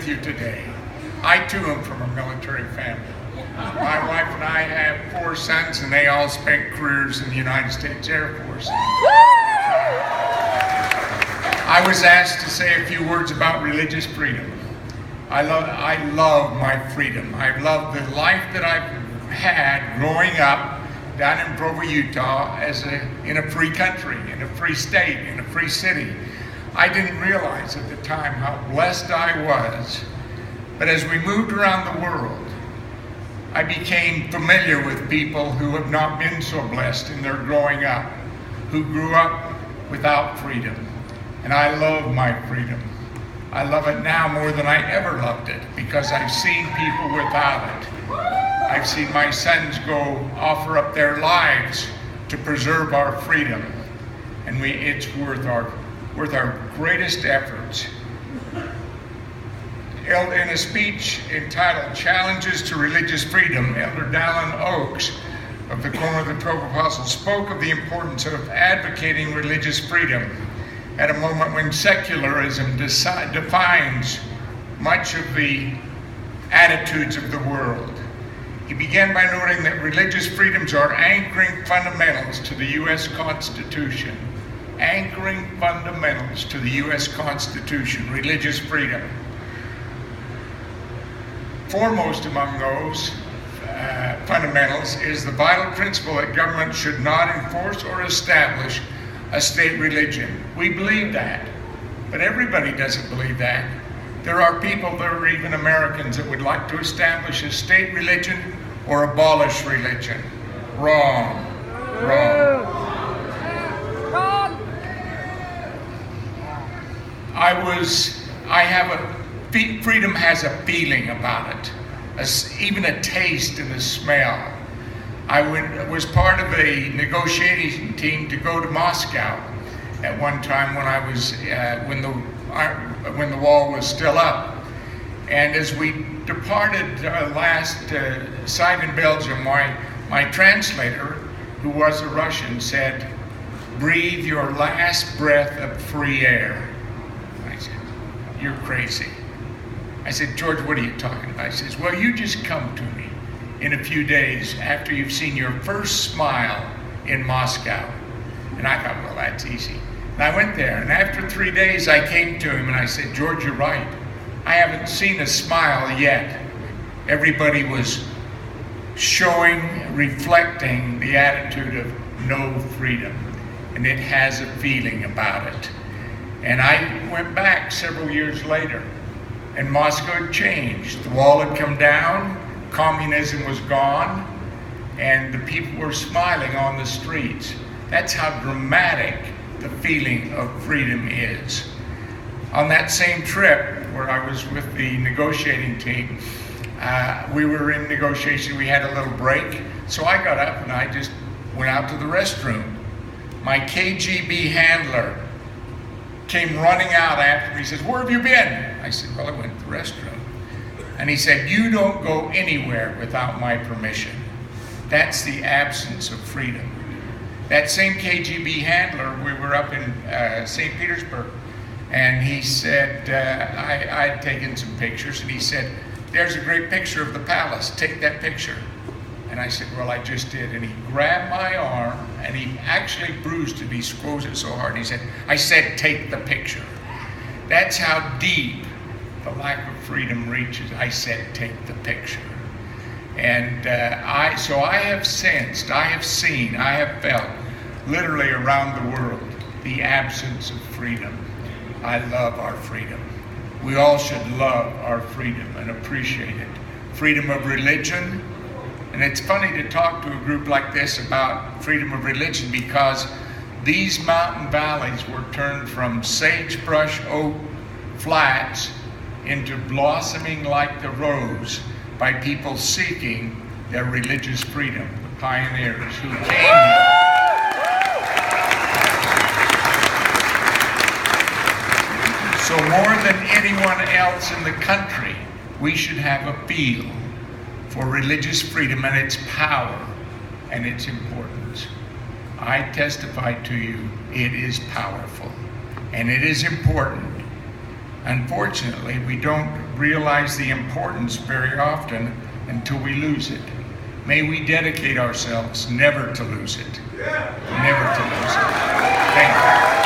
you today. I too am from a military family. My wife and I have 4 sons, and they all spent careers in the United States Air Force. I was asked to say a few words about religious freedom. I love my freedom. I love the life that I've had growing up down in Provo, Utah, in a free country, in a free state, in a free city. I didn't realize at the time how blessed I was, but as we moved around the world, I became familiar with people who have not been so blessed in their growing up, who grew up without freedom. And I love my freedom. I love it now more than I ever loved it, because I've seen people without it. I've seen my sons go offer up their lives to preserve our freedom, and it's worth our greatest efforts. In a speech entitled Challenges to Religious Freedom, Elder Dallin Oaks of the Quorum of the 12 Apostles spoke of the importance of advocating religious freedom at a moment when secularism defines much of the attitudes of the world. He began by noting that religious freedoms are anchoring fundamentals to the U.S. Constitution. Anchoring fundamentals to the U.S. Constitution, religious freedom. Foremost among those fundamentals is the vital principle that government should not enforce or establish a state religion. We believe that, but everybody doesn't believe that. There are people, there are even Americans, that would like to establish a state religion or abolish religion. Wrong. Freedom has a feeling about it, even a taste and a smell. I was part of a negotiating team to go to Moscow at one time when I was when the wall was still up. And as we departed last sight in Belgium, my translator, who was a Russian, said, "Breathe your last breath of free air." I said, "You're crazy." I said, "George, what are you talking about?" He says, "Well, you just come to me in a few days after you've seen your first smile in Moscow." And I thought, well, that's easy. And I went there, and after 3 days, I came to him and I said, "George, you're right. I haven't seen a smile yet." Everybody was reflecting the attitude of no freedom, and it has a feeling about it. And I went back several years later, and Moscow had changed. The wall had come down, communism was gone, and the people were smiling on the streets. That's how dramatic the feeling of freedom is. On that same trip where I was with the negotiating team, we were in negotiation, we had a little break, so I got up and I just went out to the restroom. My KGB handler came running out after me. He says, "Where have you been?" I said, "Well, I went to the restroom." And he said, "You don't go anywhere without my permission." That's the absence of freedom. That same KGB handler, we were up in St. Petersburg, and he said, I'd taken some pictures, and he said, "There's a great picture of the palace, take that picture." And I said, "Well, I just did." And he grabbed my arm, and he actually bruised it. He squoze it so hard. He said, "I said, take the picture." That's how deep the lack of freedom reaches. I said, take the picture. And so I have sensed, I have seen, I have felt, literally around the world, the absence of freedom. I love our freedom. We all should love our freedom and appreciate it. Freedom of religion. And it's funny to talk to a group like this about freedom of religion, because these mountain valleys were turned from sagebrush oak flats into blossoming like the rose by people seeking their religious freedom, the pioneers who came here. So more than anyone else in the country, we should have a feel for religious freedom and its power and its importance. I testify to you, it is powerful and it is important. Unfortunately, we don't realize the importance very often until we lose it. May we dedicate ourselves never to lose it. Never to lose it. Thank you.